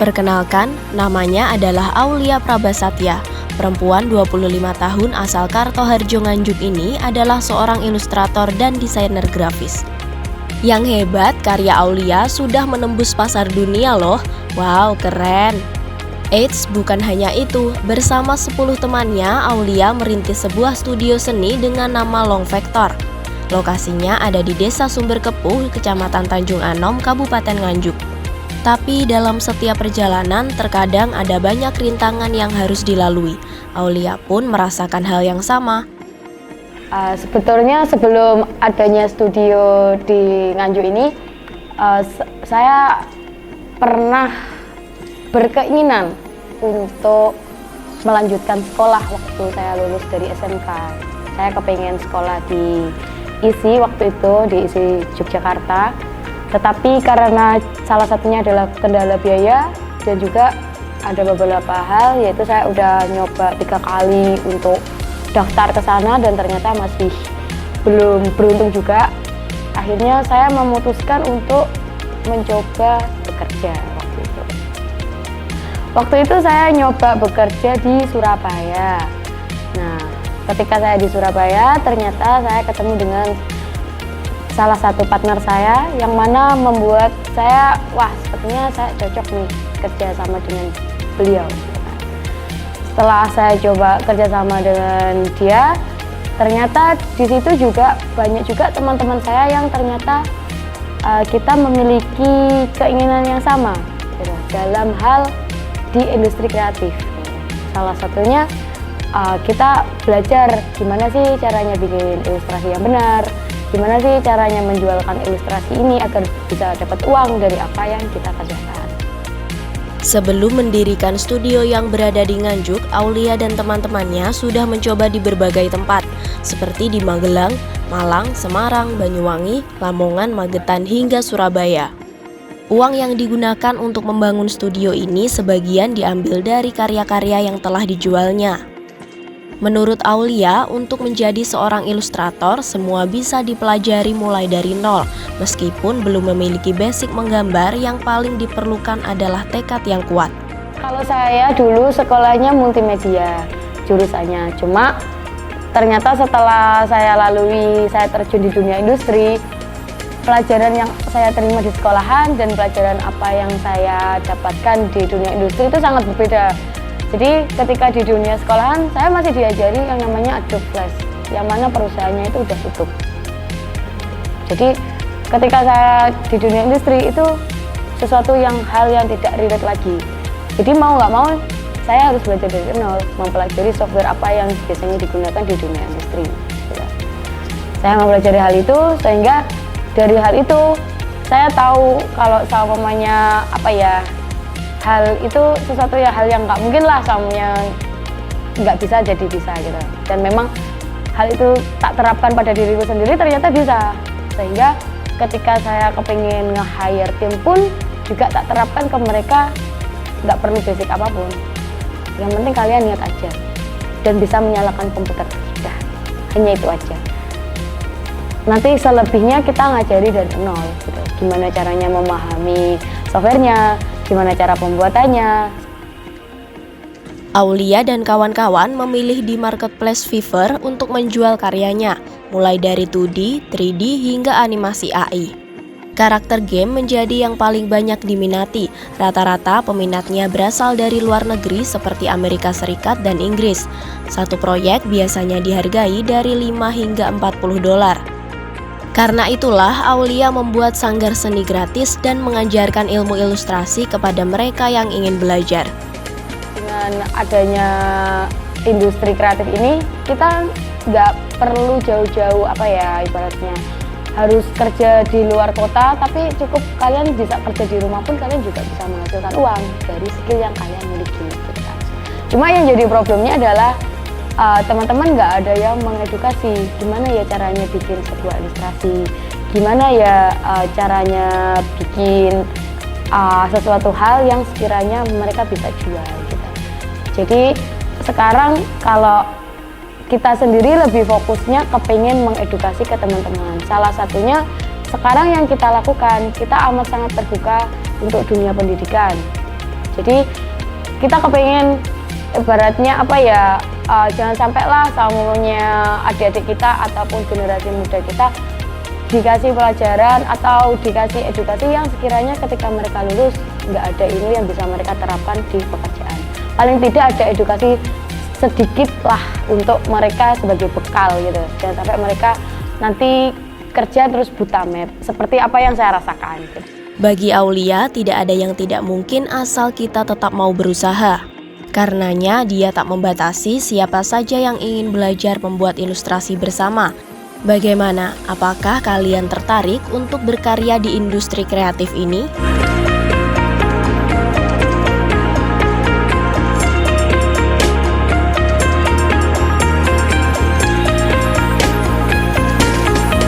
Perkenalkan, namanya adalah Aulia Prabasatya. Perempuan 25 tahun asal Kartoharjo Nganjuk ini adalah seorang ilustrator dan desainer grafis. Yang hebat, karya Aulia sudah menembus pasar dunia loh. Wow, keren! Eits, bukan hanya itu. Bersama 10 temannya, Aulia merintis sebuah studio seni dengan nama Long Vector. Lokasinya ada di Desa Sumberkepuh, Kecamatan Tanjung Anom, Kabupaten Nganjuk. Tapi dalam setiap perjalanan terkadang ada banyak rintangan yang harus dilalui. Aulia pun merasakan hal yang sama. Sebetulnya sebelum adanya studio di Nganjuk ini, saya pernah berkeinginan untuk melanjutkan sekolah waktu saya lulus dari SMK. Saya kepengen sekolah di ISI waktu itu, di ISI Yogyakarta. Tetapi karena salah satunya adalah kendala biaya dan juga ada beberapa hal, yaitu saya udah nyoba 3 kali untuk daftar ke sana dan ternyata masih belum beruntung juga. Akhirnya saya memutuskan untuk mencoba bekerja waktu itu. Waktu itu saya nyoba bekerja di Surabaya. Nah, ketika saya di Surabaya, ternyata saya ketemu dengan salah satu partner saya yang mana membuat saya, wah sepertinya saya cocok nih kerja sama dengan beliau. Setelah saya coba kerjasama dengan dia, ternyata di situ juga banyak juga teman-teman saya yang ternyata kita memiliki keinginan yang sama gitu, dalam hal di industri kreatif. Salah satunya kita belajar gimana sih caranya bikin ilustrasi yang benar, gimana sih caranya menjualkan ilustrasi ini agar bisa dapat uang dari apa yang kita kerjakan. Sebelum mendirikan studio yang berada di Nganjuk, Aulia dan teman-temannya sudah mencoba di berbagai tempat, seperti di Magelang, Malang, Semarang, Banyuwangi, Lamongan, Magetan, hingga Surabaya. Uang yang digunakan untuk membangun studio ini sebagian diambil dari karya-karya yang telah dijualnya. Menurut Aulia, untuk menjadi seorang ilustrator, semua bisa dipelajari mulai dari nol. Meskipun belum memiliki basic menggambar, yang paling diperlukan adalah tekad yang kuat. Kalau saya dulu sekolahnya multimedia jurusannya, cuma ternyata setelah saya lalui, saya terjun di dunia industri, pelajaran yang saya terima di sekolahan dan pelajaran apa yang saya dapatkan di dunia industri itu sangat berbeda. Jadi ketika di dunia sekolahan, saya masih diajari yang namanya Adobe Flash, yang mana perusahaannya itu udah tutup. Jadi ketika saya di dunia industri itu sesuatu hal yang tidak relate lagi. Jadi mau nggak mau, saya harus belajar dari nol, mempelajari software apa yang biasanya digunakan di dunia industri. Saya mempelajari hal itu, sehingga dari hal itu saya tahu kalau semuanya hal itu sesuatu hal yang nggak mungkin lah semuanya nggak bisa jadi bisa gitu. Dan memang hal itu tak terapkan pada diriku sendiri ternyata bisa. Sehingga ketika saya kepingin nge-hire tim pun juga tak terapkan ke mereka, nggak perlu basic apapun. Yang penting kalian niat aja dan bisa menyalakan komputer, sudah, hanya itu aja. Nanti selebihnya kita ngajari dari nol gitu. Gimana caranya memahami softwarenya, gimana cara pembuatannya. Aulia dan kawan-kawan memilih di marketplace Fiverr untuk menjual karyanya, mulai dari 2D, 3D, hingga animasi AI. Karakter game menjadi yang paling banyak diminati. Rata-rata peminatnya berasal dari luar negeri seperti Amerika Serikat dan Inggris. Satu proyek biasanya dihargai dari 5 hingga 40 dolar. Karena itulah Aulia membuat sanggar seni gratis dan mengajarkan ilmu ilustrasi kepada mereka yang ingin belajar. Dengan adanya industri kreatif ini, kita nggak perlu jauh-jauh ibaratnya harus kerja di luar kota, tapi cukup kalian bisa kerja di rumah pun kalian juga bisa menghasilkan uang dari skill yang kalian miliki. Cuma yang jadi problemnya adalah teman-teman nggak ada yang mengedukasi gimana ya caranya bikin sebuah ilustrasi, gimana ya caranya bikin sesuatu hal yang sekiranya mereka bisa jual gitu. Jadi sekarang kalau kita sendiri lebih fokusnya kepingin mengedukasi ke teman-teman. Salah satunya sekarang yang kita lakukan, kita amat sangat terbuka untuk dunia pendidikan. Jadi kita kepengen ibaratnya apa ya, jangan sampai lah samanya adik-adik kita ataupun generasi muda kita dikasih pelajaran atau dikasih edukasi yang sekiranya ketika mereka lulus nggak ada ilmu yang bisa mereka terapkan di pekerjaan. Paling tidak ada edukasi sedikit lah untuk mereka sebagai bekal gitu. Jangan sampai mereka nanti kerja terus buta map, seperti apa yang saya rasakan. Bagi Aulia, tidak ada yang tidak mungkin asal kita tetap mau berusaha. Karenanya, dia tak membatasi siapa saja yang ingin belajar membuat ilustrasi bersama. Bagaimana? Apakah kalian tertarik untuk berkarya di industri kreatif ini?